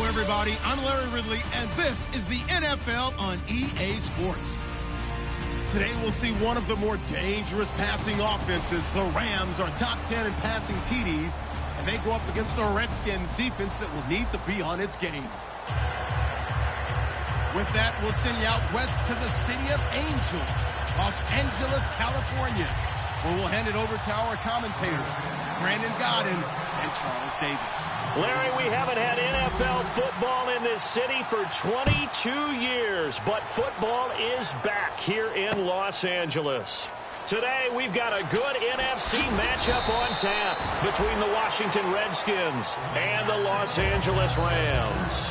Everybody, I'm Larry Ridley, and this is the NFL on EA Sports. Today we'll see one of the more dangerous passing offenses. The Rams are top 10 in passing TDs, and they go up against the Redskins defense that will need to be on its game. With that, we'll send you out west to the City of Angels, Los Angeles, California, where we'll hand it over to our commentators, Brandon Godden and Charles Davis. Larry, we haven't had NFL football in this city for 22 years, but football is back here in Los Angeles. Today, we've got a good NFC matchup on tap between the Washington Redskins and the Los Angeles Rams.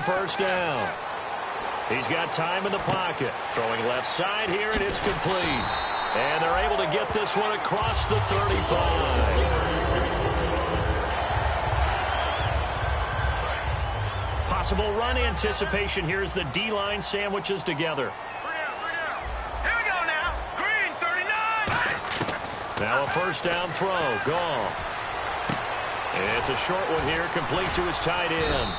First down. He's got time in the pocket. Throwing left side here, and it's complete. And they're able to get this one across the 35. Possible run anticipation here as the D-line sandwiches together. Here we go now. Green, 39. Now a first down throw. Goff. It's a short one here, complete to his tight end.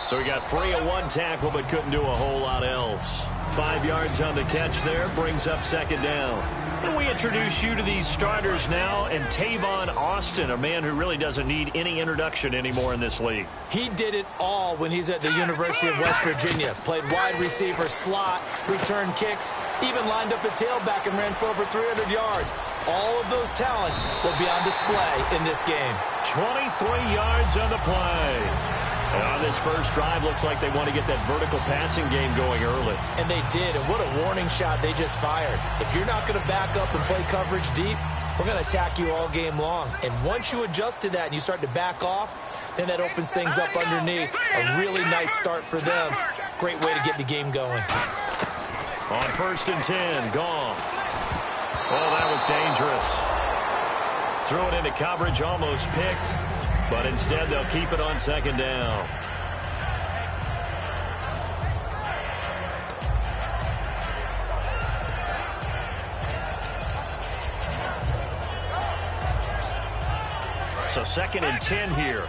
So he got free of one tackle, but couldn't do a whole lot else. 5 yards on the catch there, brings up second down. And we introduce you to these starters now, and Tavon Austin, a man who really doesn't need any introduction anymore in this league. He did it all when he's at the University of West Virginia. Played wide receiver, slot, returned kicks, even lined up a tailback and ran for over 300 yards. All of those talents will be on display in this game. 23 yards on the play. And on this first drive, looks like they want to get that vertical passing game going early. And they did, and what a warning shot they just fired. If you're not going to back up and play coverage deep, we're going to attack you all game long. And once you adjust to that and you start to back off, then that opens things up underneath. A really nice start for them. Great way to get the game going. On 1st and 10, Goff. Oh, that was dangerous. Threw it into coverage, almost picked. But instead, they'll keep it on second down. So 2nd and 10 here.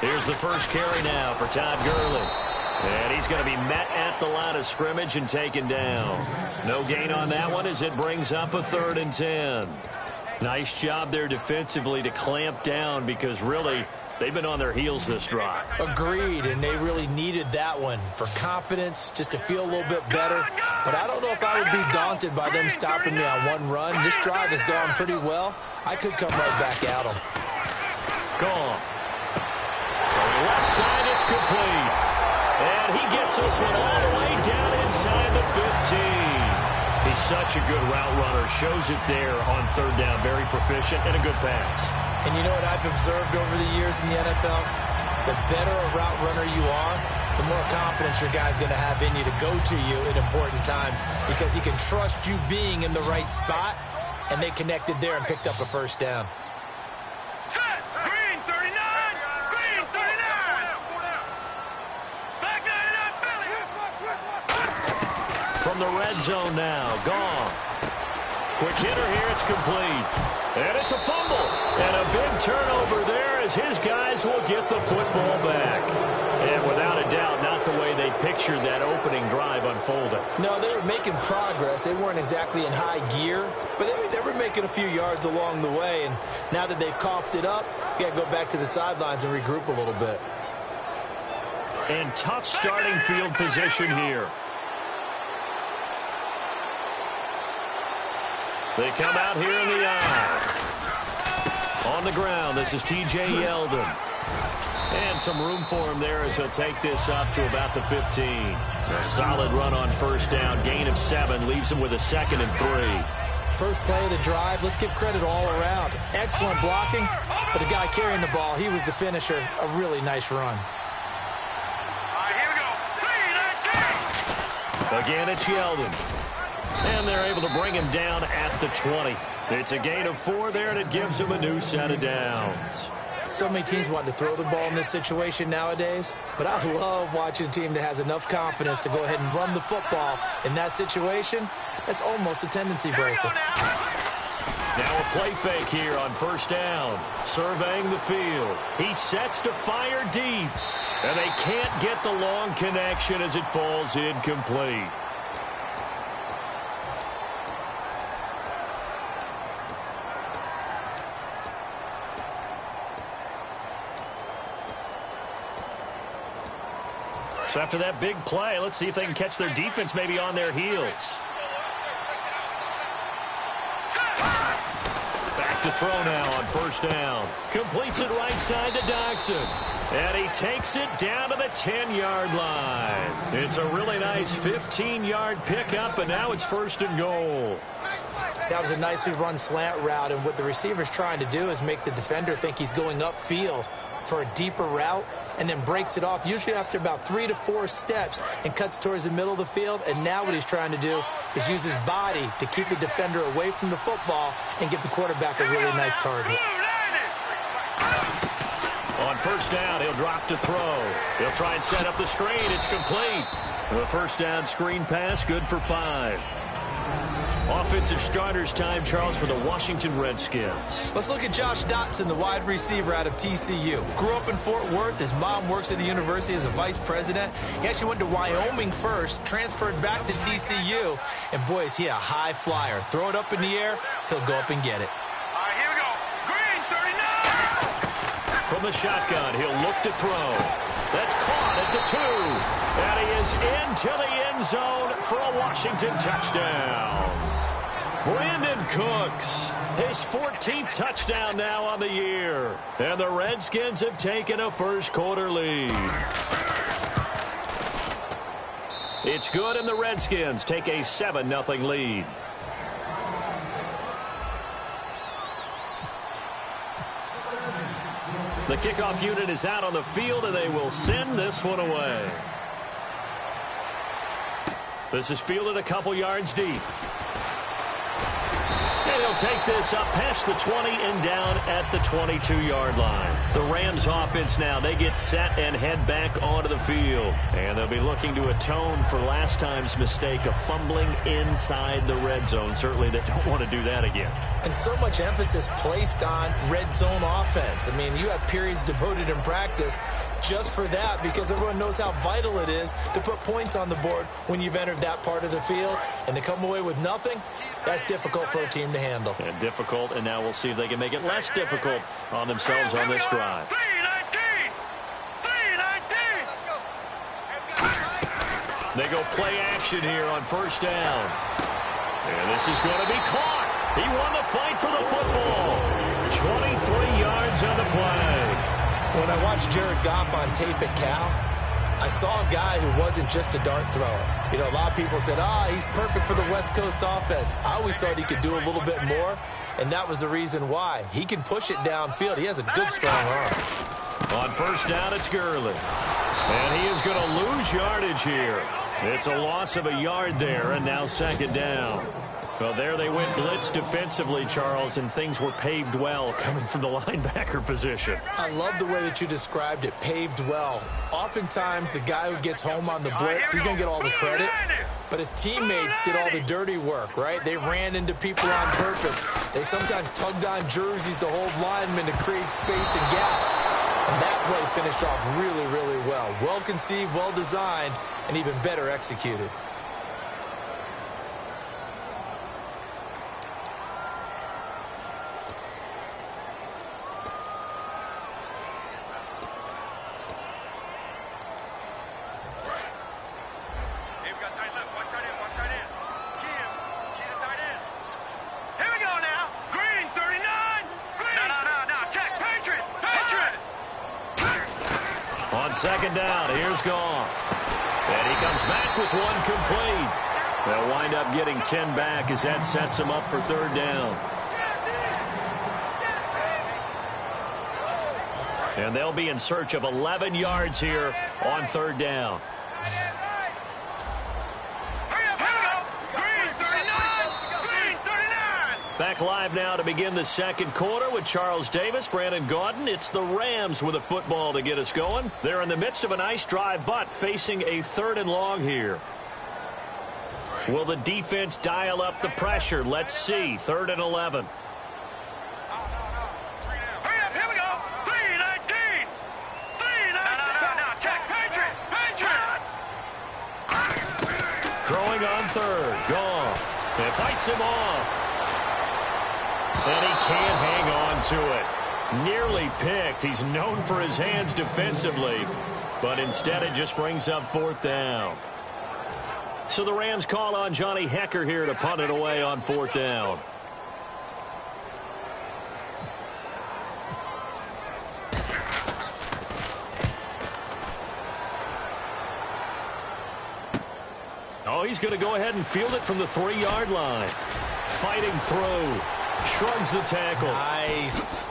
Here's the first carry now for Todd Gurley. And he's going to be met at the line of scrimmage and taken down. No gain on that one as it brings up a 3rd and 10. Nice job there defensively to clamp down because really they've been on their heels this drive. Agreed, and they really needed that one for confidence, just to feel a little bit better. But I don't know if I would be daunted by them stopping me on one run. This drive has gone pretty well. I could come right back at them. Gone. From left side, it's complete. And he gets this one all the way down inside the 15. He's such a good route runner. Shows it there on 3rd down. Very proficient and a good pass. And you know what I've observed over the years in the NFL? The better a route runner you are, the more confidence your guy's going to have in you to go to you in important times because he can trust you being in the right spot, and they connected there and picked up a first down. From the red zone now, Goff. Quick hitter here, it's complete. And it's a fumble. And a big turnover there as his guys will get the football back. And without a doubt, not the way they pictured that opening drive unfolding. No, they were making progress. They weren't exactly in high gear, but they were making a few yards along the way. And now that they've coughed it up, you got to go back to the sidelines and regroup a little bit. and tough starting field position here. They come out here in the eye. On the ground, this is T.J. Yeldon. And some room for him there as he'll take this up to about the 15. A solid run on first down. Gain of 7 leaves him with a 2nd and 3. First play of the drive, let's give credit all around. Excellent blocking, but the guy carrying the ball, he was the finisher. A really nice run. Here we go. Again, it's Yeldon. And they're able to bring him down at the 20. It's a gain of 4 there, and it gives him a new set of downs. So many teams want to throw the ball in this situation nowadays, but I love watching a team that has enough confidence to go ahead and run the football. In that situation, that's almost a tendency breaker. Now a play fake here on first down. Surveying the field. He sets to fire deep. And they can't get the long connection as it falls incomplete. So after that big play, let's see if they can catch their defense maybe on their heels. Back to throw now on first down. Completes it right side to Dodson. And he takes it down to the 10-yard line. It's a really nice 15-yard pickup, and now it's 1st and goal. That was a nicely run slant route, and what the receiver's trying to do is make the defender think he's going upfield for a deeper route, and then breaks it off, usually after about 3 to 4 steps, and cuts towards the middle of the field. And now what he's trying to do is use his body to keep the defender away from the football and give the quarterback a really nice target. On first down, he'll drop to throw. He'll try and set up the screen. It's complete. The first down screen pass, good for 5. Offensive starters time, Charles, for the Washington Redskins. Let's look at Josh Dotson, the wide receiver out of TCU. Grew up in Fort Worth. His mom works at the university as a vice president. He actually went to Wyoming first, transferred back to TCU, and boy, is he a high flyer. Throw it up in the air, he'll go up and get it. All right, here we go. Green, 39. From the shotgun, he'll look to throw. That's caught at the 2. And he is into the end zone for a Washington touchdown. Brandon Cooks, his 14th touchdown now on the year. And the Redskins have taken a first-quarter lead. It's good, and the Redskins take a 7-0 lead. The kickoff unit is out on the field, and they will send this one away. This is fielded a couple yards deep. And he'll take this up past the 20 and down at the 22-yard line. The Rams offense now, they get set and head back onto the field. And they'll be looking to atone for last time's mistake of fumbling inside the red zone. Certainly they don't want to do that again. And so much emphasis placed on red zone offense. I mean, you have periods devoted in practice just for that, because everyone knows how vital it is to put points on the board when you've entered that part of the field. And to come away with nothing, that's difficult for a team to handle. And difficult, and now we'll see if they can make it less difficult on themselves on this drive. 319. 319. They go play action here on first down. And this is going to be caught. He won the fight for the football. 23 yards on the play. When I watched Jared Goff on tape at Cal, I saw a guy who wasn't just a dart thrower. You know, a lot of people said, he's perfect for the West Coast offense. I always thought he could do a little bit more, and that was the reason why. He can push it downfield. He has a good, strong arm. On first down, it's Gurley. And he is going to lose yardage here. It's a loss of a yard there, and now 2nd down. Well, there they went blitz defensively, Charles, and things were paved well coming from the linebacker position. I love the way that you described it, paved well. Oftentimes, the guy who gets home on the blitz, he's going to get all the credit. But his teammates did all the dirty work, right? They ran into people on purpose. They sometimes tugged on jerseys to hold linemen to create space and gaps. And that play finished off really, really well. Well conceived, well designed, and even better executed. second down. Here's Goff. And he comes back with one complete. They'll wind up getting 10 back as that sets him up for third down. And they'll be in search of 11 yards here on third down. Back live now to begin the second quarter with Charles Davis, Brandon Gaudin. It's the Rams with a football to get us going. They're in the midst of a nice drive, but facing a third and long here. Will the defense dial up the pressure? Let's see. 3rd and 11. Throwing on third. Goff. It fights him off. And he can't hang on to it. Nearly picked. He's known for his hands defensively, but instead it just brings up 4th down. So the Rams call on Johnny Hekker here to punt it away on 4th down. Oh, he's going to go ahead and field it from the 3-yard line. Fighting through. Shrugs the tackle. Nice.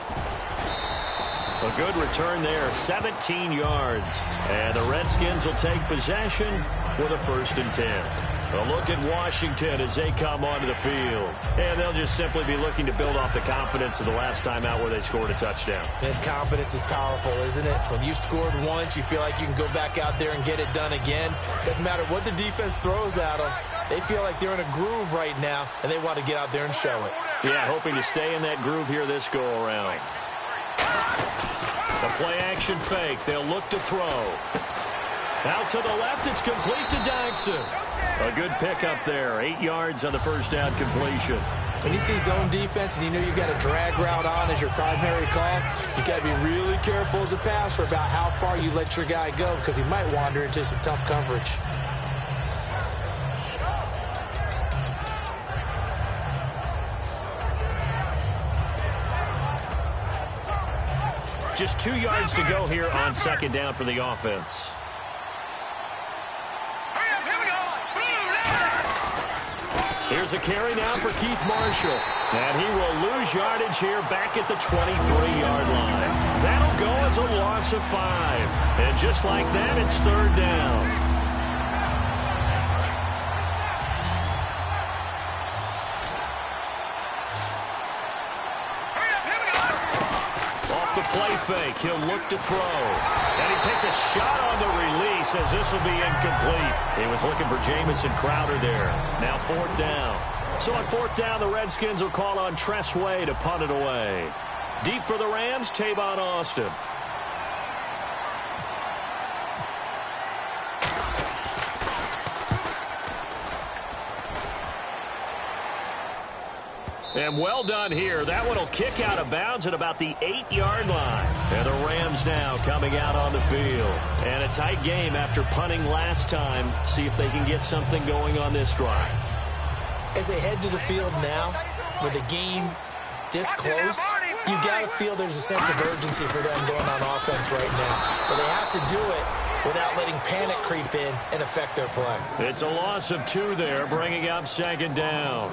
A good return there, 17 yards. And the Redskins will take possession with a 1st and 10. A look at Washington as they come onto the field. And they'll just simply be looking to build off the confidence of the last time out where they scored a touchdown. And confidence is powerful, isn't it? When you've scored once, you feel like you can go back out there and get it done again. Doesn't matter what the defense throws at them. They feel like they're in a groove right now, and they want to get out there and show it. Yeah, hoping to stay in that groove here this go-around. The play-action fake. They'll look to throw. Out to the left, it's complete to Jackson. A good pickup there. 8 yards on the first down completion. When you see zone defense and you know you've got a drag route on as your primary call, you've got to be really careful as a passer about how far you let your guy go because he might wander into some tough coverage. Just 2 yards to go here on second down for the offense. Here's a carry now for Keith Marshall. And he will lose yardage here back at the 23-yard line. That'll go as a loss of 5. And just like that, it's third down. Play fake. He'll look to throw. And he takes a shot on the release as this will be incomplete. He was looking for Jamison Crowder there. Now 4th down. So on 4th down, the Redskins will call on Tress Way to punt it away. Deep for the Rams, Tavon Austin. And well done here. That one will kick out of bounds at about the 8-yard line. And the Rams now coming out on the field. And a tight game after punting last time. See if they can get something going on this drive. As they head to the field now, with the game this close, you got to feel there's a sense of urgency for them going on offense right now. But they have to do it without letting panic creep in and affect their play. It's a loss of 2 there, bringing up second down.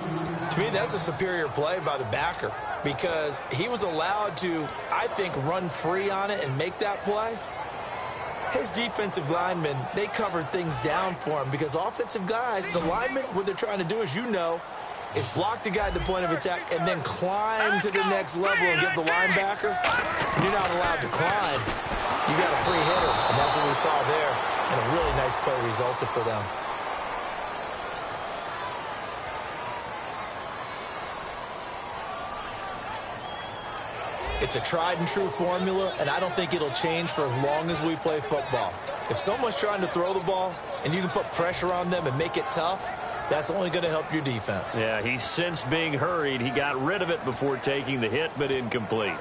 To me, that's a superior play by the backer because he was allowed to, I think, run free on it and make that play. His defensive linemen, they covered things down for him because offensive guys, the linemen, what they're trying to do, as you know, is block the guy at the point of attack and then climb to the next level and get the linebacker. And you're not allowed to climb. You got a free hitter, and that's what we saw there. And a really nice play resulted for them. It's a tried-and-true formula, and I don't think it'll change for as long as we play football. If someone's trying to throw the ball and you can put pressure on them and make it tough, that's only going to help your defense. Yeah, he's since being hurried. He got rid of it before taking the hit, but incomplete.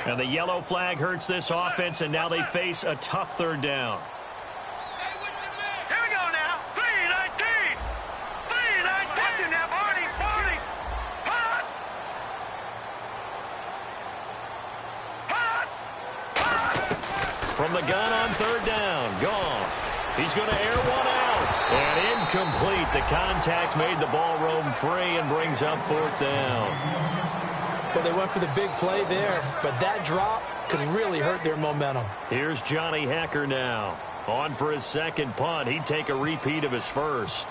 And the yellow flag hurts this offense, and now they face a tough third down. Here we go now. 3-19. 3-19. Now, Barney. Punt. from the gun on third down. Goff. He's going to air one out. And incomplete. The contact made the ball roam free and brings up fourth down. Well, they went for the big play there, but that drop could really hurt their momentum. Here's Johnny Hekker now. On for his second punt. He'd take a repeat of his first.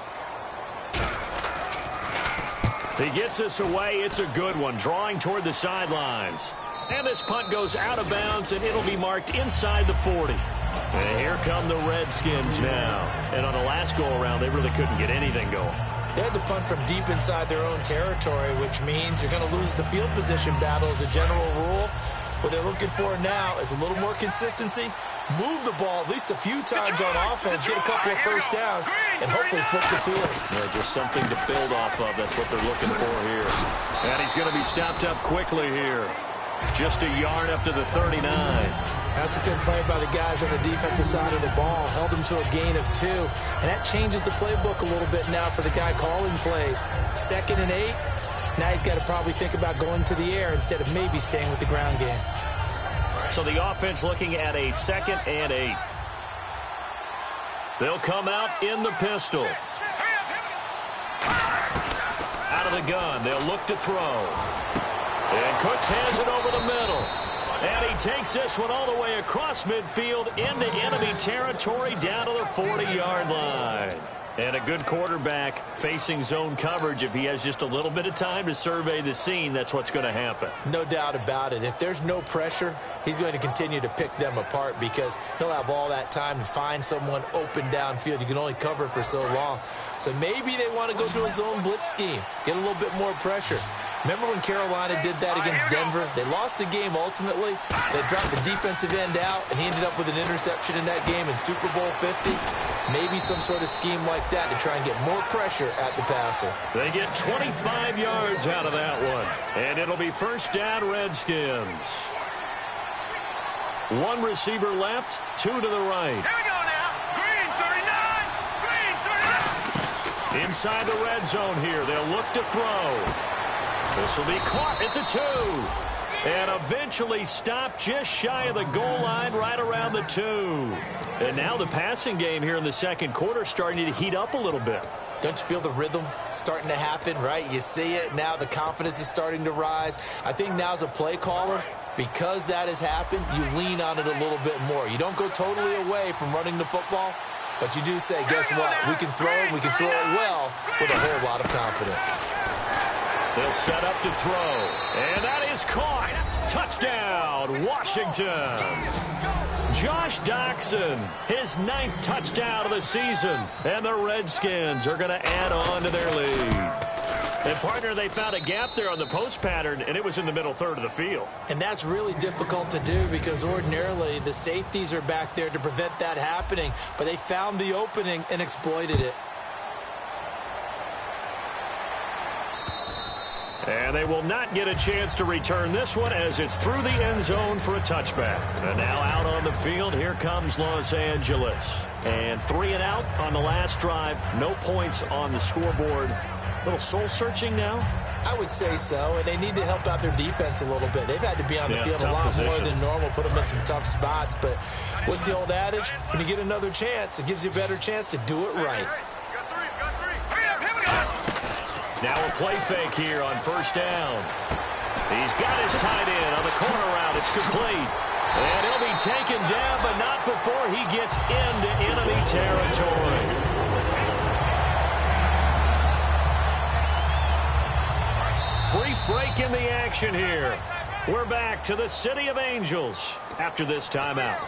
He gets this away. It's a good one. Drawing toward the sidelines. And this punt goes out of bounds, and it'll be marked inside the 40. And here come the Redskins now. And on the last go-around, they really couldn't get anything going. They had to punt from deep inside their own territory, which means you're going to lose the field position battle as a general rule. What they're looking for now is a little more consistency, move the ball at least a few times on offense, get a couple of first downs, and hopefully flip the field. Yeah, just something to build off of. That's what they're looking for here. And he's going to be stopped up quickly here. Just a yard up to the 39. That's a good play by the guys on the defensive side of the ball. Held them to a gain of 2. And that changes the playbook a little bit now for the guy calling plays. 2nd and 8. Now he's got to probably think about going to the air instead of maybe staying with the ground game. So the offense looking at a 2nd and 8. They'll come out in the pistol. Out of the gun. They'll look to throw. And Cooks has it over the middle. And he takes this one all the way across midfield into enemy territory down to the 40-yard line. And a good quarterback facing zone coverage. If he has just a little bit of time to survey the scene, that's what's going to happen. No doubt about it. If there's no pressure, he's going to continue to pick them apart because he'll have all that time to find someone open downfield. You can only cover for so long. So maybe they want to go to a zone blitz scheme, get a little bit more pressure. Remember when Carolina did that against Denver? They lost the game ultimately. They dropped the defensive end out, and he ended up with an interception in that game in Super Bowl 50. Maybe some sort of scheme like that to try and get more pressure at the passer. They get 25 yards out of that one. And it'll be first down, Redskins. 1 receiver left, 2 to the right. Here we go now. Green 39. Green 39. Inside the red zone here. They'll look to throw. This will be caught at the 2. And eventually stopped just shy of the goal line right around the 2. And now the passing game here in the second quarter starting to heat up a little bit. Don't you feel the rhythm starting to happen, right? You see it. Now the confidence is starting to rise. I think now as a play caller, because that has happened, you lean on it a little bit more. You don't go totally away from running the football, but you do say, guess what? We can throw it. We can throw it well with a whole lot of confidence. They'll set up to throw. And that is caught. Touchdown, Washington. Josh Doctson, his 9th touchdown of the season. And the Redskins are going to add on to their lead. And, partner, they found a gap there on the post pattern, and it was in the middle third of the field. And that's really difficult to do because ordinarily the safeties are back there to prevent that happening. But they found the opening and exploited it. And they will not get a chance to return this one as it's through the end zone for a touchback. And now out on the field, here comes Los Angeles. And 3 and out on the last drive. No points on the scoreboard. A little soul-searching now? I would say so, and they need to help out their defense a little bit. They've had to be on the field a lot position. more than normal, put them in some tough spots. But what's the old adage? When you get another chance, it gives you a better chance to do it right. Now a play fake here on first down. He's got his tight end on the corner route. It's complete. And he'll be taken down, but not before he gets into enemy territory. Brief break in the action here. We're back to the City of Angels after this timeout.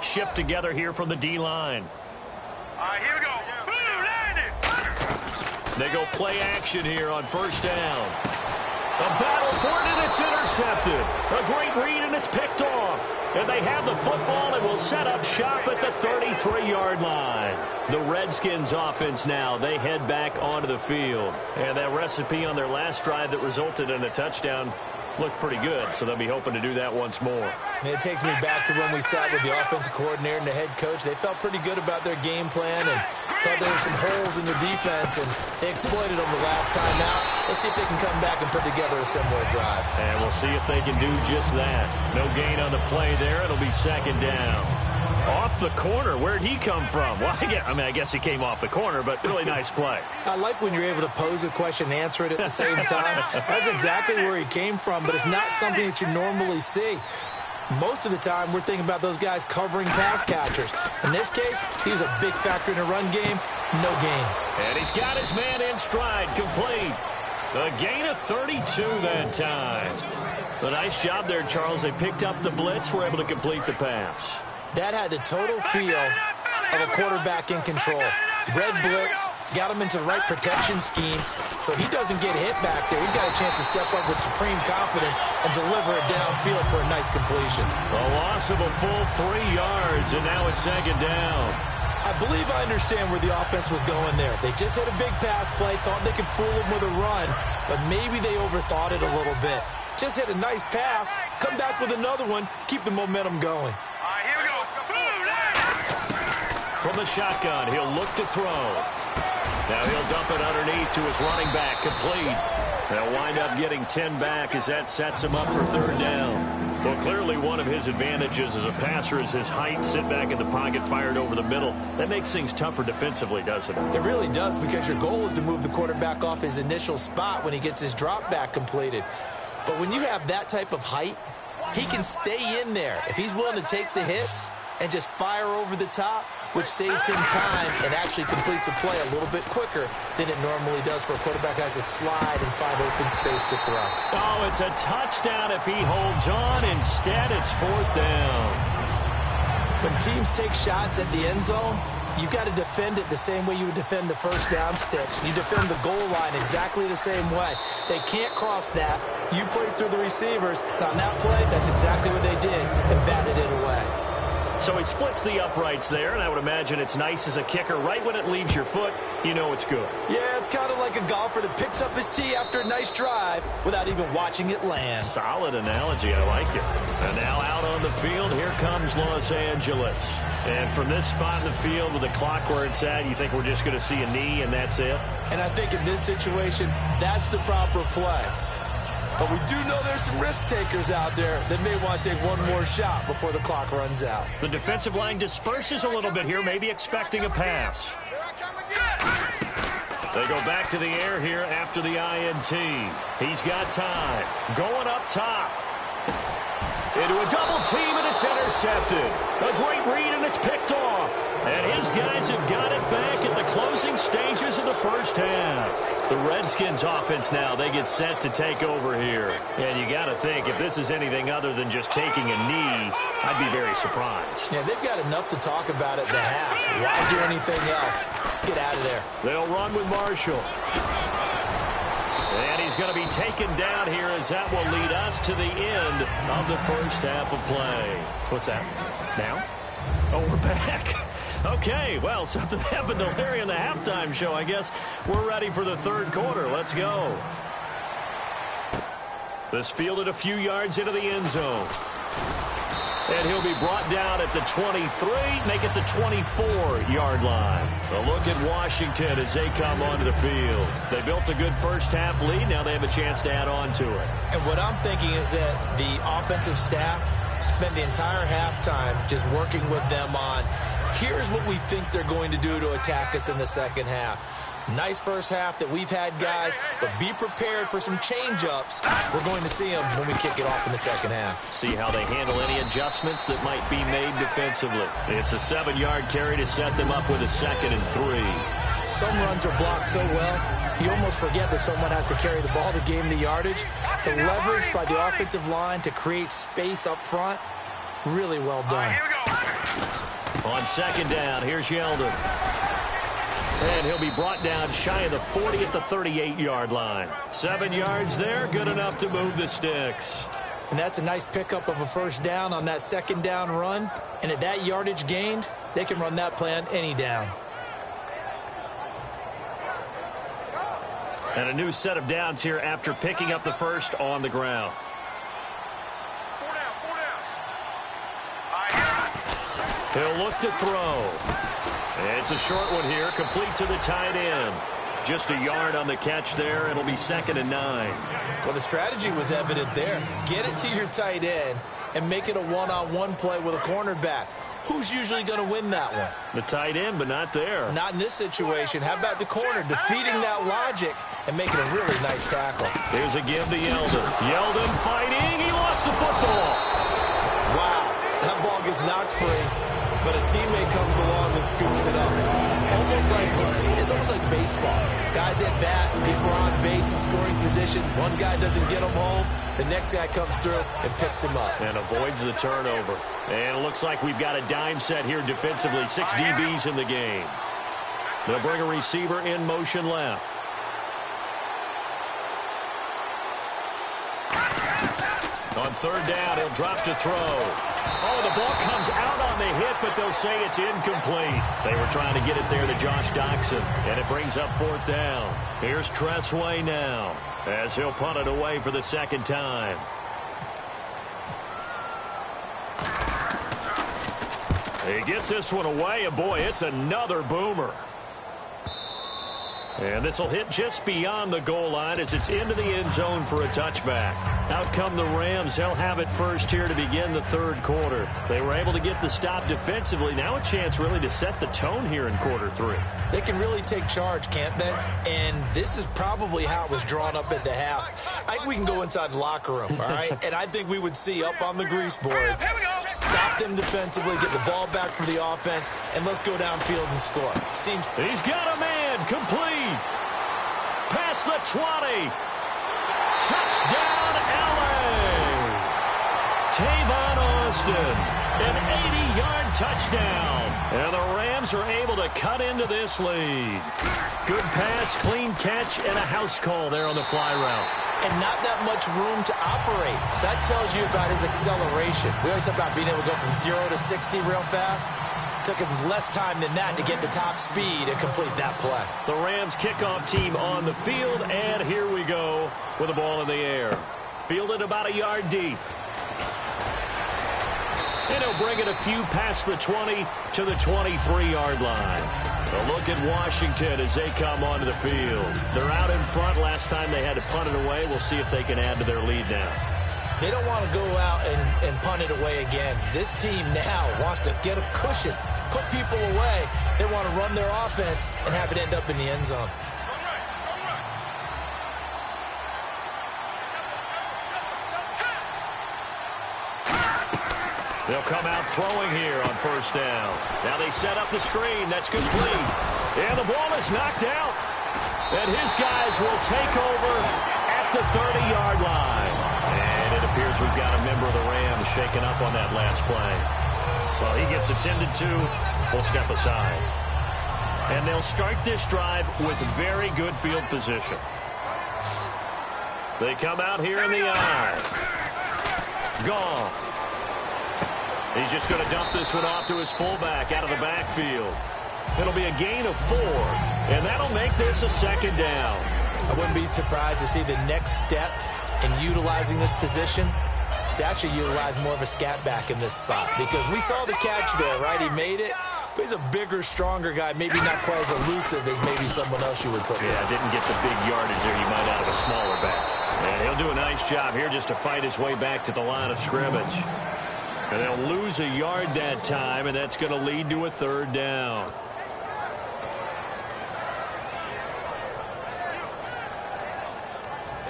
Shift together here from the D-line. All right, here we go. Boom, landed. They go play action here on first down. A battle for it, and it's intercepted. A great read, and it's picked off. And they have the football and will set up shop at the 33-yard line. The Redskins offense now, they head back onto the field. And that recipe on their last drive that resulted in a touchdown looked pretty good, so they'll be hoping to do that once more. It takes me back to when we sat with the offensive coordinator and the head coach. They felt pretty good about their game plan and thought there were some holes in the defense, and they exploited them the last time out. Let's see if they can come back and put together a similar drive. And we'll see if they can do just that. No gain on the play there. It'll be second down. Off the corner. Where'd he come from? Well, I guess he came off the corner, but really nice play. I like when you're able to pose a question and answer it at the same time. That's exactly where he came from, but it's not something that you normally see. Most of the time, we're thinking about those guys covering pass catchers. In this case, he was a big factor in the run game. No gain. And he's got his man in stride, complete. A gain of 32 that time. A nice job there, Charles. They picked up the blitz, were able to complete the pass. That had the total feel of a quarterback in control. Red blitz, got him into the right protection scheme, so he doesn't get hit back there. He's got a chance to step up with supreme confidence and deliver it downfield for a nice completion. A loss of a full 3 yards, and now it's second down. I believe I understand where the offense was going there. They just hit a big pass play, thought they could fool him with a run, but maybe they overthought it a little bit. Just hit a nice pass, come back with another one, keep the momentum going. Here we go. From the shotgun, he'll look to throw. Now he'll dump it underneath to his running back, complete. They'll wind up getting 10 back as that sets him up for third down. Well, clearly one of his advantages as a passer is his height. Sit back in the pocket, fired over the middle. That makes things tougher defensively, doesn't it? It really does, because your goal is to move the quarterback off his initial spot when he gets his drop back completed. But when you have that type of height, he can stay in there. If he's willing to take the hits and just fire over the top, which saves him time and actually completes a play a little bit quicker than it normally does for a quarterback who has to slide and find open space to throw. Oh, it's a touchdown if he holds on. Instead, it's fourth down. When teams take shots at the end zone, you got to defend it the same way you would defend the first down sticks. You defend the goal line exactly the same way. They can't cross that. You played through the receivers. And on that play, that's exactly what they did and batted it away. So he splits the uprights there, and I would imagine it's nice as a kicker. Right when it leaves your foot, you know it's good. Yeah, it's kind of like a golfer that picks up his tee after a nice drive without even watching it land. Solid analogy. I like it. And now out on the field, here comes Los Angeles. And from this spot in the field with the clock where it's at, you think we're just going to see a knee and that's it? And I think in this situation, that's the proper play. But we do know there's some risk takers out there that may want to take one more shot before the clock runs out. The defensive line disperses a little bit here, maybe expecting a pass. They go back to the air here after the INT. He's got time. Going up top. Into a double team, and it's intercepted. A great read, and it's picked off. And his guys have got it back at the closing stages of the first half. The Redskins offense now, they get set to take over here. And you got to think, if this is anything other than just taking a knee, I'd be very surprised. Yeah, they've got enough to talk about at the half. Why do anything else? Just get out of there. They'll run with Marshall. And he's going to be taken down here as that will lead us to the end of the first half of play. What's that? Now? Oh, we're back. Okay, well, something happened to Larry in the halftime show. I guess we're ready for the third quarter. Let's go. This fielded a few yards into the end zone. And he'll be brought down at the 23, make it the 24-yard line. A look at Washington as they come onto the field. They built a good first-half lead. Now they have a chance to add on to it. And what I'm thinking is that the offensive staff spent the entire halftime just working with them on, here's what we think they're going to do to attack us in the second half. Nice first half that we've had, guys, but be prepared for some change-ups. We're going to see them when we kick it off in the second half. See how they handle any adjustments that might be made defensively. It's a 7-yard carry to set them up with a 2nd and 3. Some runs are blocked so well, you almost forget that someone has to carry the ball to gain the yardage. The leverage by the offensive line to create space up front, really well done. Here we go. On second down, here's Yeldon. And he'll be brought down shy of the 40 at the 38-yard line. 7 yards there, good enough to move the sticks. And that's a nice pickup of a first down on that second down run. And at that yardage gained, they can run that play on any down. And a new set of downs here after picking up the first on the ground. He'll look to throw. It's a short one here, complete to the tight end. Just a yard on the catch there. It'll be 2nd and 9. Well, the strategy was evident there. Get it to your tight end and make it a one-on-one play with a cornerback. Who's usually going to win that one? The tight end, but not there. Not in this situation. How about the corner defeating that logic and making a really nice tackle? Here's a give to Yeldon. Yeldon fighting. He lost the football. Wow. That ball gets knocked free, but a teammate comes along and scoops it up. It's almost like baseball. Guys at bat, people are on base in scoring position. One guy doesn't get them home. The next guy comes through and picks him up. And avoids the turnover. And it looks like we've got a dime set here defensively. 6 DBs in the game. They'll bring a receiver in motion left. On 3rd down, he'll drop to throw. Oh, the ball comes out on the hit, but they'll say it's incomplete. They were trying to get it there to Josh Doctson, and it brings up 4th down. Here's Tressway now, as he'll punt it away for the 2nd time. He gets this one away, and boy, it's another boomer. And this will hit just beyond the goal line as it's into the end zone for a touchback. Out come the Rams. They'll have it first here to begin the 3rd quarter. They were able to get the stop defensively. Now a chance really to set the tone here in quarter 3. They can really take charge, can't they? And this is probably how it was drawn up at the half. I think we can go inside the locker room, all right? And I think we would see up on the grease boards, stop them defensively, get the ball back for the offense, and let's go downfield and score. Seems he's got a man complete. Past the 20. Touchdown, L.A. Tavon Austin, an 80-yard touchdown. And the Rams are able to cut into this lead. Good pass, clean catch, and a house call there on the fly route. And not that much room to operate. So that tells you about his acceleration. We always talk about being able to go from 0 to 60 real fast. Took him less time than that to get to top speed and complete that play. The Rams kickoff team on the field, and here we go with the ball in the air. Fielded about a yard deep. And he'll bring it a few past the 20 to the 23-yard line. A look at Washington as they come onto the field. They're out in front. Last time they had to punt it away. We'll see if they can add to their lead now. They don't want to go out and punt it away again. This team now wants to get a cushion, put people away. They want to run their offense and have it end up in the end zone. They'll come out throwing here on 1st down. Now they set up the screen. That's complete. And the ball is knocked out. And his guys will take over at the 30-yard line. And it appears we've got a member of the Rams shaken up on that last play. Well, he gets attended to. We'll step aside. And they'll start this drive with very good field position. They come out here in the eye. Goff. He's just going to dump this one off to his fullback out of the backfield. It'll be a gain of 4, and that'll make this a 2nd down. I wouldn't be surprised to see the next step in utilizing this position is to actually utilize more of a scat back in this spot, because we saw the catch there, right? He made it, but he's a bigger, stronger guy, maybe not quite as elusive as maybe someone else you would put there. Yeah, didn't get the big yardage there you might out of a smaller back. And he'll do a nice job here just to fight his way back to the line of scrimmage. And they'll lose a yard that time, and that's going to lead to a 3rd down.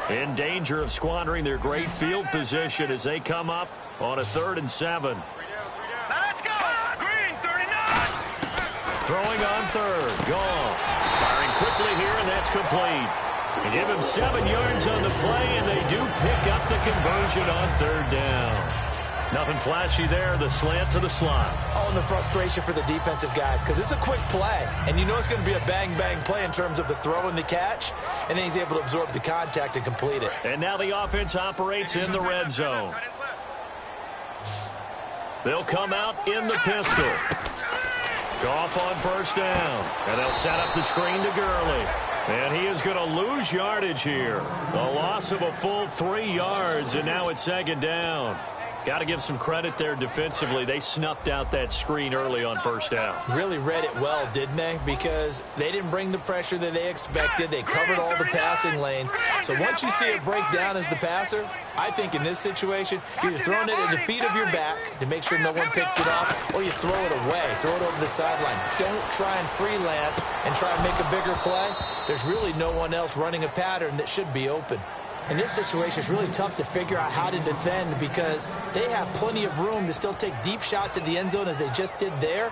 In danger of squandering their great field position as they come up on a 3rd and 7. Let's go! Green, 39! Throwing on 3rd. Goff. Firing quickly here, and that's complete. They give him 7 yards on the play, and they do pick up the conversion on 3rd down. Nothing flashy there. The slant to the slot. Oh, and the frustration for the defensive guys, because it's a quick play. And you know it's going to be a bang-bang play in terms of the throw and the catch. And then he's able to absorb the contact and complete it. And now the offense operates in the red zone. They'll come out in the pistol. Goff on 1st down. And they'll set up the screen to Gurley. And he is going to lose yardage here. A loss of a full 3 yards, and now it's 2nd down. Got to give some credit there defensively. They snuffed out that screen early on first down. Really read it well, didn't they? Because they didn't bring the pressure that they expected. They covered all the passing lanes. So once you see it break down as the passer, I think in this situation, you're either throwing it at the feet of your back to make sure no one picks it off, or you throw it away, throw it over the sideline. Don't try and freelance and try and make a bigger play. There's really no one else running a pattern that should be open. In this situation, it's really tough to figure out how to defend because they have plenty of room to still take deep shots at the end zone as they just did there.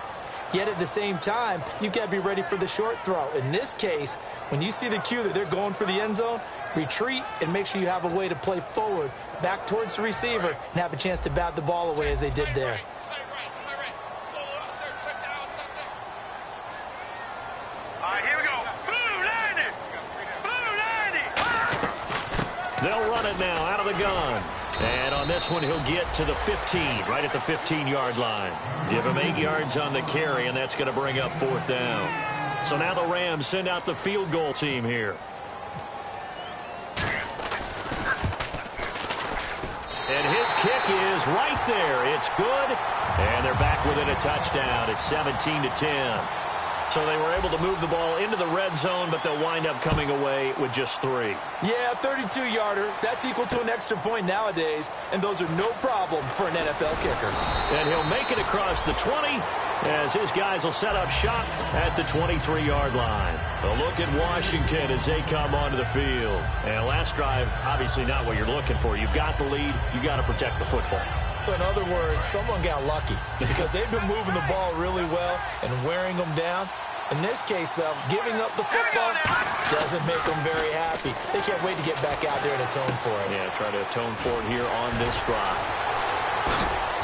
Yet at the same time, you've got to be ready for the short throw. In this case, when you see the cue that they're going for the end zone, retreat and make sure you have a way to play forward, back towards the receiver, and have a chance to bat the ball away as they did there. They'll run it now out of the gun. And on this one, he'll get to the 15, right at the 15-yard line. Give him 8 yards on the carry, and that's going to bring up 4th down. So now the Rams send out the field goal team here. And his kick is right there. It's good. And they're back within a touchdown. It's 17-10. So they were able to move the ball into the red zone, but they'll wind up coming away with just 3. Yeah, 32-yarder. That's equal to an extra point nowadays, and those are no problem for an NFL kicker. And he'll make it across the 20 as his guys will set up shop at the 23-yard line. A look at Washington as they come onto the field. And last drive, obviously not what you're looking for. You've got the lead. You've got to protect the football. So in other words, someone got lucky because they've been moving the ball really well and wearing them down. In this case, though, giving up the football doesn't make them very happy. They can't wait to get back out there and atone for it. Yeah, try to atone for it here on this drive.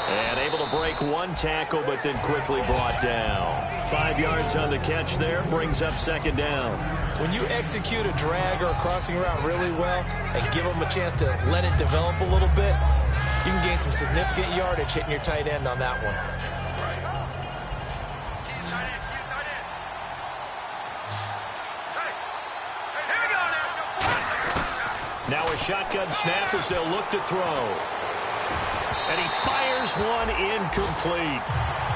And able to break one tackle, but then quickly brought down. 5 yards on the catch there, brings up 2nd down. When you execute a drag or a crossing route really well and give them a chance to let it develop a little bit, you can gain some significant yardage hitting your tight end on that one. Now a shotgun snap as they'll look to throw. And he fires one incomplete.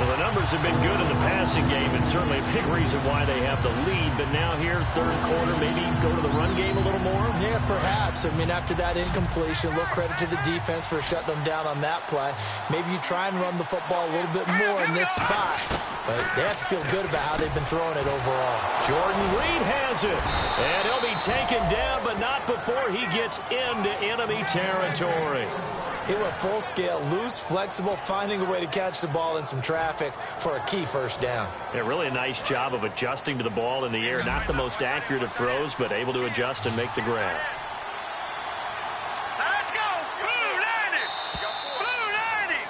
Well, the numbers have been good in the passing game, and certainly a big reason why they have the lead. But now here, 3rd quarter, maybe go to the run game a little more? Yeah, perhaps. I mean, after that incompletion, a little credit to the defense for shutting them down on that play. Maybe you try and run the football a little bit more in this spot. But they have to feel good about how they've been throwing it overall. Jordan Reed has it. And he'll be taken down, but not before he gets into enemy territory. He went full scale, loose, flexible, finding a way to catch the ball in some traffic for a key 1st down. Yeah, really a nice job of adjusting to the ball in the air. Not the most accurate of throws, but able to adjust and make the grab. Let's go! Blue 90! Blue 90!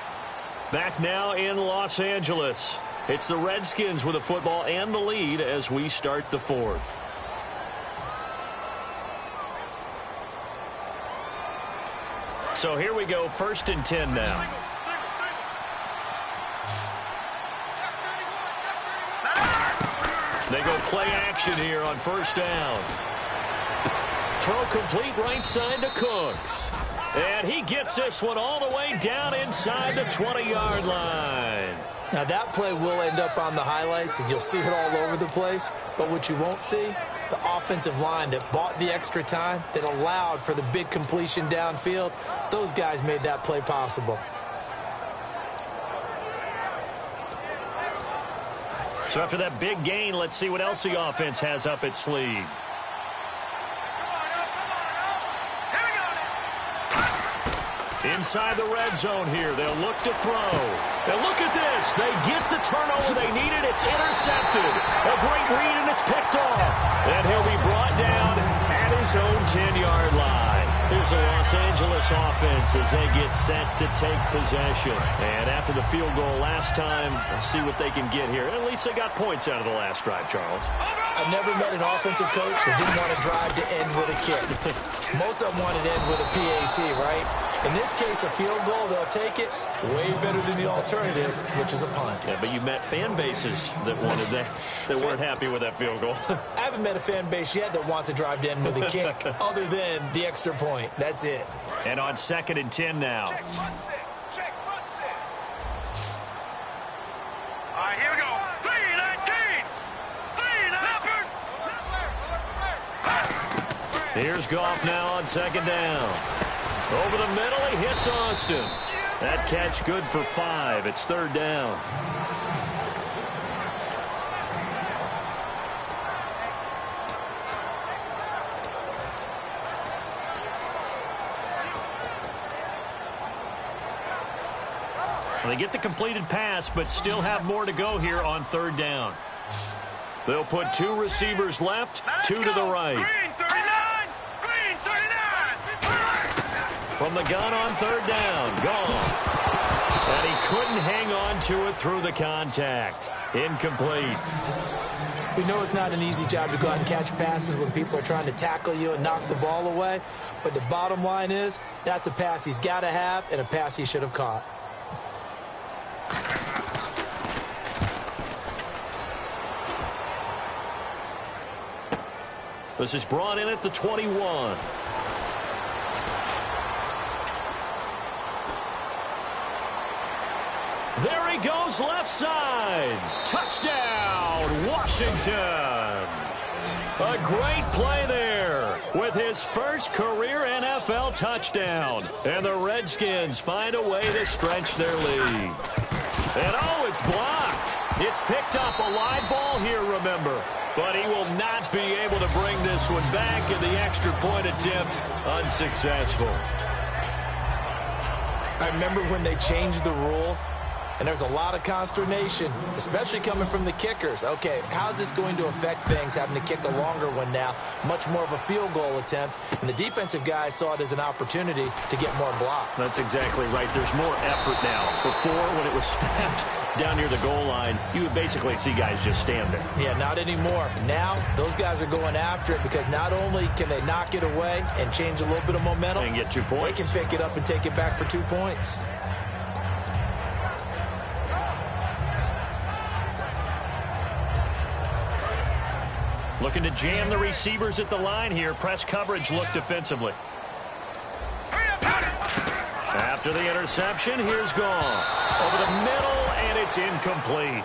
Back now in Los Angeles. It's the Redskins with the football and the lead as we start the 4th. So here we go, 1st and 10 now. They go play action here on 1st down. Throw complete right side to Cooks. And he gets this one all the way down inside the 20-yard line. Now that play will end up on the highlights, and you'll see it all over the place. But what you won't see, the offensive line that bought the extra time, that allowed for the big completion downfield, those guys made that play possible. So after that big gain, let's see what else the offense has up its sleeve. Inside the red zone here, they'll look to throw. And look at this. They get the turnover they needed. It's intercepted. A great read, and it's picked off. And he'll be brought down at his own 10-yard line. Here's the Los Angeles offense as they get set to take possession. And after the field goal last time, we'll see what they can get here. At least they got points out of the last drive, Charles. I've never met an offensive coach that didn't want to drive to end with a kick. Most of them wanted to end with a PAT, right? In this case, a field goal, they'll take it. Way better than the alternative, which is a punt. Yeah, but you met fan bases that wanted that, that weren't happy with that field goal. I haven't met a fan base yet that wants to drive to end with a kick, other than the extra point. That's it. And on 2nd and 10 now. Here's Goff now on second down. Over the middle, he hits Austin. That catch good for 5. It's third down. They get the completed pass, but still have more to go here on third down. They'll put 2 receivers left, 2 to the right. Green 39! Green 39! From the gun on third down, Goff. And he couldn't hang on to it through the contact. Incomplete. We know it's not an easy job to go out and catch passes when people are trying to tackle you and knock the ball away. But the bottom line is, that's a pass he's got to have and a pass he should have caught. This is brought in at the 21. There he goes, left side. Touchdown, Washington. A great play there with his first career NFL touchdown. And the Redskins find a way to stretch their lead. And oh, it's blocked. It's picked up a live ball here, remember. But he will not be able to bring this one back, and the extra point attempt unsuccessful. I remember when they changed the rule, and there's a lot of consternation, especially coming from the kickers. Okay, how's this going to affect things, having to kick a longer one now, much more of a field goal attempt, and the defensive guys saw it as an opportunity to get more block. That's exactly right. There's more effort now. Before, when it was snapped down near the goal line, you would basically see guys just stand there. Yeah, not anymore. Now, those guys are going after it because not only can they knock it away and change a little bit of momentum, and get 2 points. They can pick it up and take it back for 2 points. Looking to jam the receivers at the line here. Press coverage look defensively. After the interception, here's Goff. Over the middle, and it's incomplete.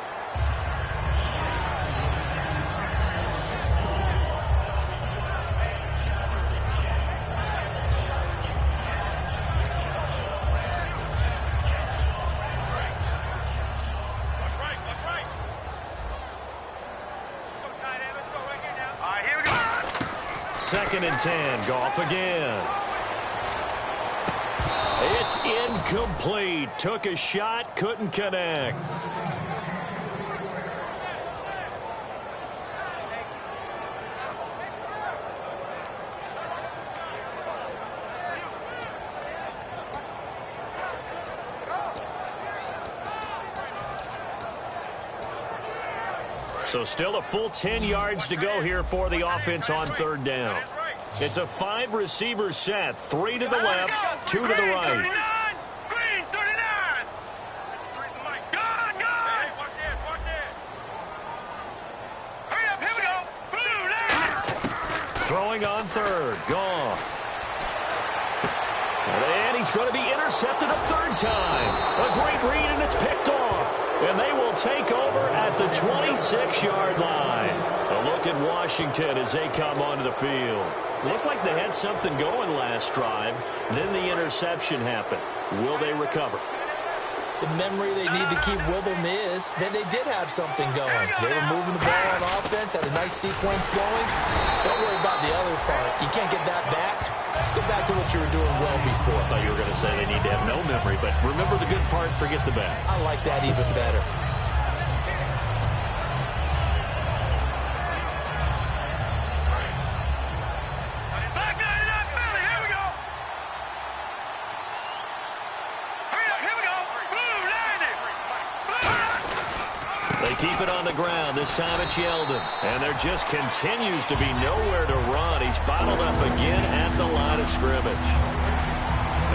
Second and 10, Goff again. It's incomplete. Took a shot, couldn't connect. So still a full 10 yards to go here for the offense on third down. It's a 5-receiver set, 3 to the left, 2 to the right. Green 39! Gone! Watch it! Hurry up, here we go! Blue line! Throwing on third, Goff. And he's going to be intercepted a third time. A great read, and it's picked off. And they will take over at the 26-yard line. A look at Washington as they come onto the field. Looked like they had something going last drive. Then the interception happened. Will they recover? The memory they need to keep with them is that they did have something going. They were moving the ball on offense, had a nice sequence going. Don't worry about the other part. You can't get that back. Let's go back to what you were doing well before. I thought you were going to say they need to have no memory, but remember the good part, forget the bad. I like that even better. Back 99, Philly, here we go! Hurry up, here we go! Blue 90! They keep it on the ground. This time it's Yeldon. And there just continues to be nowhere to run. He's bottled up again at the line of scrimmage.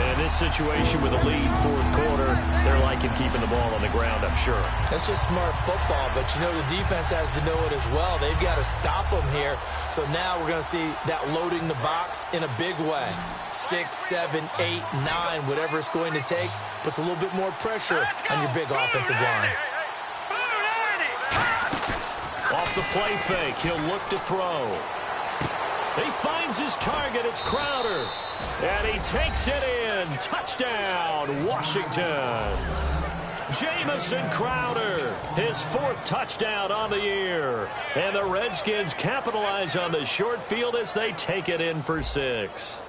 And this situation with a lead fourth quarter, they're liking keeping the ball on the ground, I'm sure. That's just smart football, but you know the defense has to know it as well. They've got to stop them here. So now we're going to see that loading the box in a big way. 6, 7, 8, 9, whatever it's going to take, puts a little bit more pressure on your big offensive line. Off the play fake, he'll look to throw. He finds his target. It's Crowder. And he takes it in. Touchdown, Washington. Jamison Crowder, his 4th touchdown on the year. And the Redskins capitalize on the short field as they take it in for 6.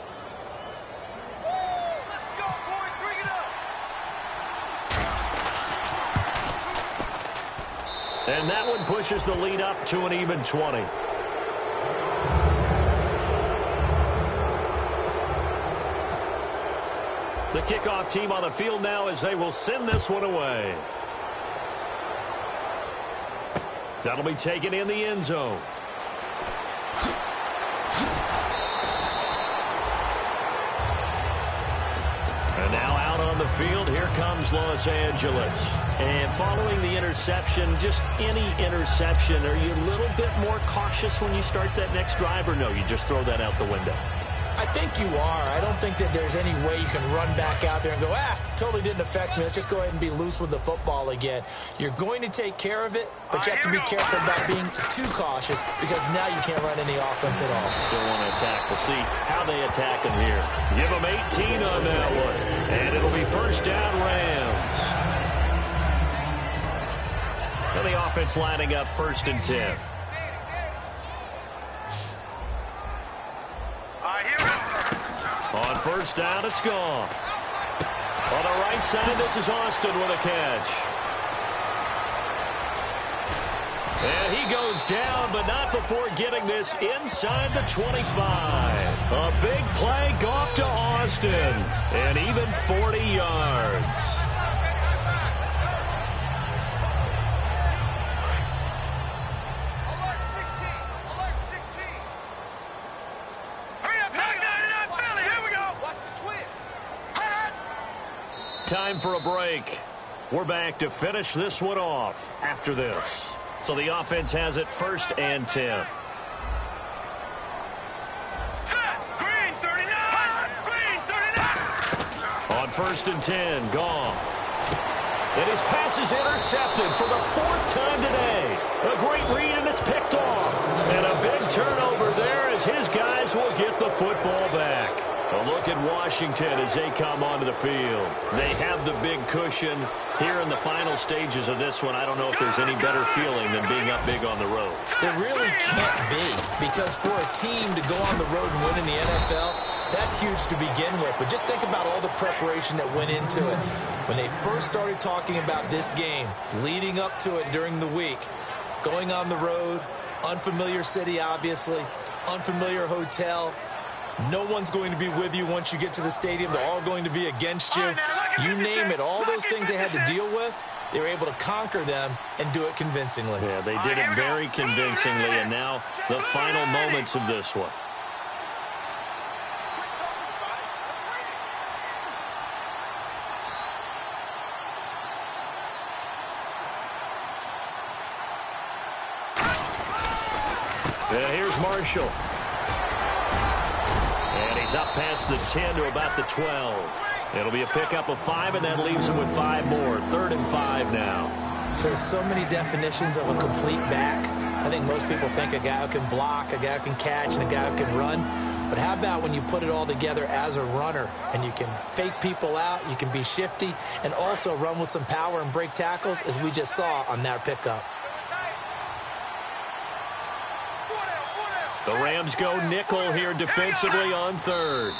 And that one pushes the lead up to an even 20. The kickoff team on the field now as they will send this one away. That'll be taken in the end zone. And now out on the field, here comes Los Angeles. And following the interception, just any interception, are you a little bit more cautious when you start that next drive, or no, you just throw that out the window? I think you are. I don't think that there's any way you can run back out there and go, totally didn't affect me. Let's just go ahead and be loose with the football again. You're going to take care of it, but you have to be careful about being too cautious because now you can't run any offense at all. Still want to attack. We'll see how they attack him here. Give them 18 on that one. And it'll be first down Rams. And the offense lining up 1st and 10. On first down, it's gone. On the right side, this is Austin with a catch. And he goes down, but not before getting this inside the 25. A big play, Goff to Austin. And even 40 yards. Time for a break. We're back to finish this one off after this. So the offense has it 1st and 10. Green 39! Green 39! On 1st and 10, Goff. And his pass is intercepted for the 4th time today. A great read, and it's picked off. And a big turnover there as his guys will get the football back. A look at Washington as they come onto the field. They have the big cushion. Here in the final stages of this one, I don't know if there's any better feeling than being up big on the road. There really can't be, because for a team to go on the road and win in the NFL, that's huge to begin with. But just think about all the preparation that went into it. When they first started talking about this game, leading up to it during the week, going on the road, unfamiliar city, obviously, unfamiliar hotel. No one's going to be with you once you get to the stadium. They're all going to be against you. You name it. All those things they had to deal with, they were able to conquer them and do it convincingly. Yeah, they did it very convincingly, and now the final moments of this one. And here's Marshall. And he's up past the 10 to about the 12. It'll be a pickup of 5, and that leaves him with 5 more. 3rd and 5 now. There's so many definitions of a complete back. I think most people think a guy who can block, a guy who can catch, and a guy who can run. But how about when you put it all together as a runner, and you can fake people out, you can be shifty, and also run with some power and break tackles, as we just saw on that pickup. The Rams go nickel here defensively on 3rd.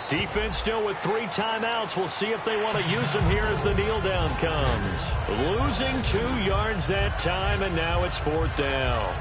Defense still with 3 timeouts. We'll see if they want to use them here as the kneel down comes. Losing 2 yards that time, and now it's 4th down.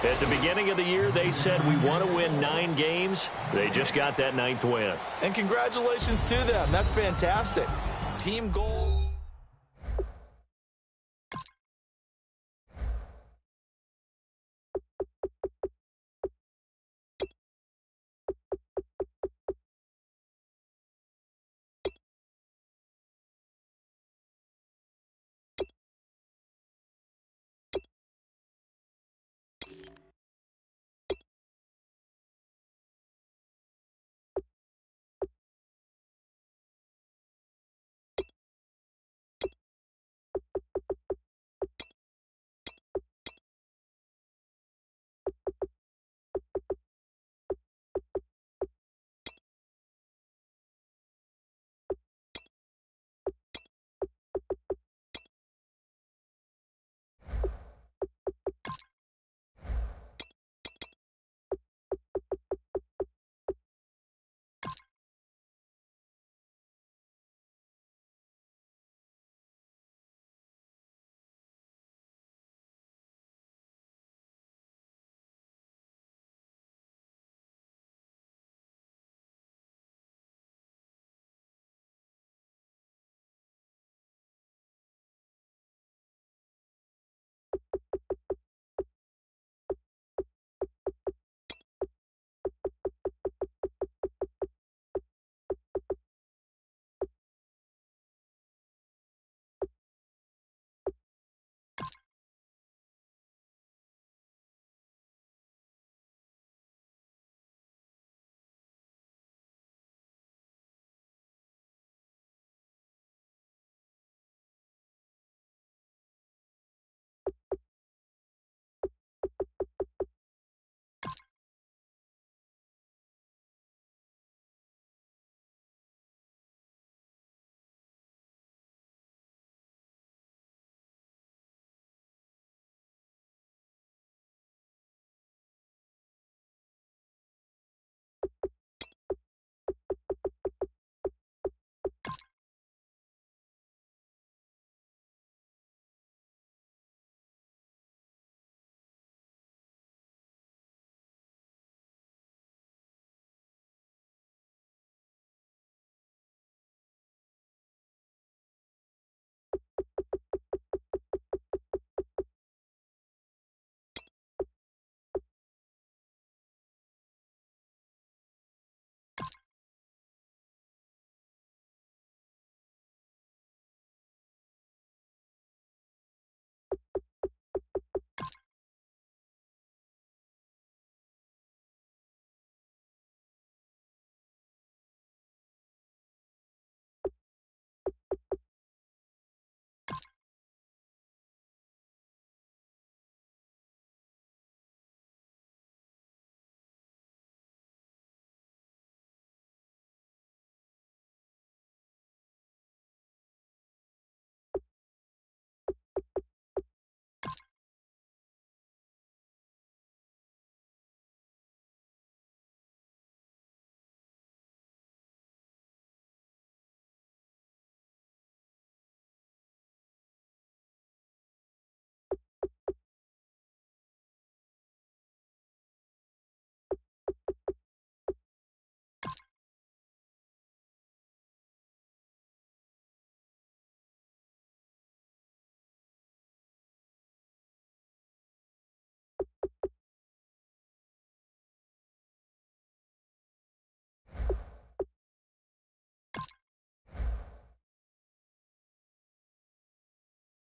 At the beginning of the year, they said we want to win 9 games. They just got that 9th win. And congratulations to them. That's fantastic. Team goal.